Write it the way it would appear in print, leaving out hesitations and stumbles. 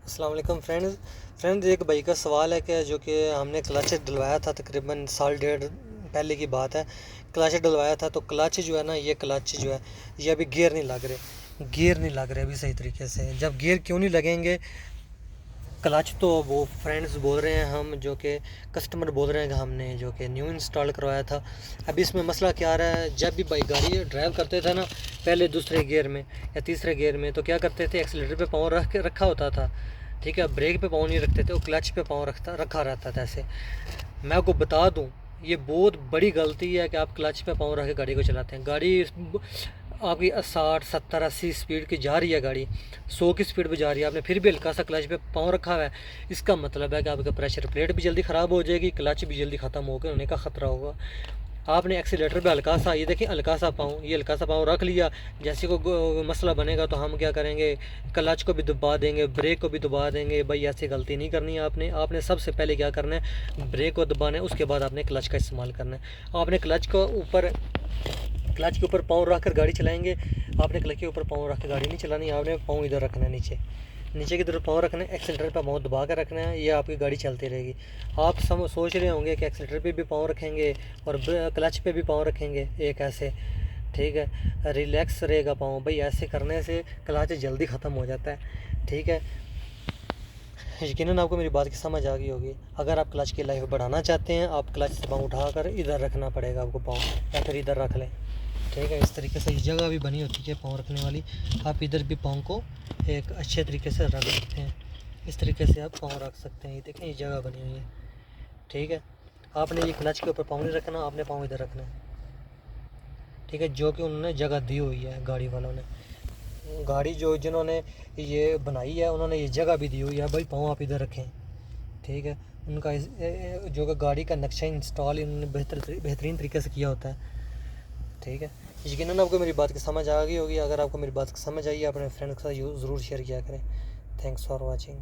अस्सलाम वालेकुम फ्रेंड्स, एक भाई का सवाल है कि जो कि हमने क्लच डलवाया था तकरीबन साल डेढ़ पहले की बात है। क्लच डलवाया था तो क्लच जो है ना, ये क्लच जो है ये अभी गियर नहीं लग रहे अभी सही तरीके से। जब गियर क्यों नहीं लगेंगे, क्लच तो वो फ्रेंड्स बोल रहे हैं, हम जो कि कस्टमर बोल रहे हैं कि हमने जो कि न्यू इंस्टॉल करवाया था। अभी इसमें मसला क्या आ रहा है, जब भी भाई गाड़ी ड्राइव करते थे ना, पहले दूसरे गियर में या तीसरे गियर में तो क्या करते थे, एक्सीलेटर पे पाँव रख के रखा होता था। ठीक है, ब्रेक पे पाँव नहीं रखते थे, वो क्लच पे पाँव रखा रहता था ऐसे। मैं आपको बता दूं, ये बहुत बड़ी गलती है कि आप क्लच पे पाँव रख के गाड़ी को चलाते हैं। गाड़ी आपकी 60 70 80 स्पीड की जा रही है, गाड़ी 100 की स्पीड पे जा रही है, आपने फिर भी हल्का सा क्लच पे पाँव रखा हुआ है। इसका मतलब है कि आपका प्रेशर प्लेट भी जल्दी ख़राब हो जाएगी, क्लच भी जल्दी ख़त्म होने का ख़तरा होगा। आपने एक्सीलेटर पे हल्का सा, ये देखिए हल्का सा पाँव, ये हल्का सा पाँव रख लिया। जैसे को मसला बनेगा तो हम क्या करेंगे, क्लच को भी दबा देंगे, ब्रेक को भी दबा देंगे। भाई ऐसी गलती नहीं करनी है आपने सबसे पहले क्या करना है, ब्रेक को दबाना है, उसके बाद आपने क्लच का इस्तेमाल करना है। आपने क्लच के ऊपर पाँव रख कर गाड़ी चलाएंगे। आपने क्लच के ऊपर पाँव रख कर गाड़ी नहीं चलानी, आपने पाँव इधर रखना है, नीचे की तरफ पाँव रखना है, एक्सीलेटर पर पाँव दबा कर रखना है, ये आपकी गाड़ी चलती रहेगी। आप सोच रहे होंगे कि एक्सीलेटर पे भी पाँव रखेंगे और क्लच पे भी पाँव रखेंगे एक ऐसे, ठीक है, रिलैक्स रहेगा पाँव। भाई ऐसे करने से क्लच जल्दी ख़त्म हो जाता है। ठीक है, यकीनन आपको मेरी बात की समझ आ गई होगी। अगर आप क्लच की लाइफ बढ़ाना चाहते हैं, आप क्लच से पाँव उठाकर इधर रखना पड़ेगा आपको पाँव, या फिर इधर रख लें। ठीक है, इस तरीके से इस जगह भी बनी होती है पाँव रखने वाली। आप इधर भी पाँव को एक अच्छे तरीके से रख सकते हैं, इस तरीके से आप पाँव रख सकते हैं। ये देखें, ये जगह बनी हुई है। ठीक है, आपने ये क्लच के ऊपर पाँव नहीं रखना, आपने पाँव इधर रखना है। ठीक है, जो कि उन्होंने जगह दी हुई है गाड़ी वालों ने, गाड़ी जो जिन्होंने ये बनाई है उन्होंने ये जगह भी दी हुई है, भाई पाँव आप इधर रखें। ठीक है, उनका जो कि गाड़ी का नक्शा इंस्टॉल इन्होंने बेहतरीन तरीके से किया होता है। ठीक है, यकीनन आपको मेरी बात की समझ आ गई होगी। अगर आपको मेरी बात समझ आई है, अपने फ्रेंड के साथ ज़रूर शेयर किया करें। Thanks for watching.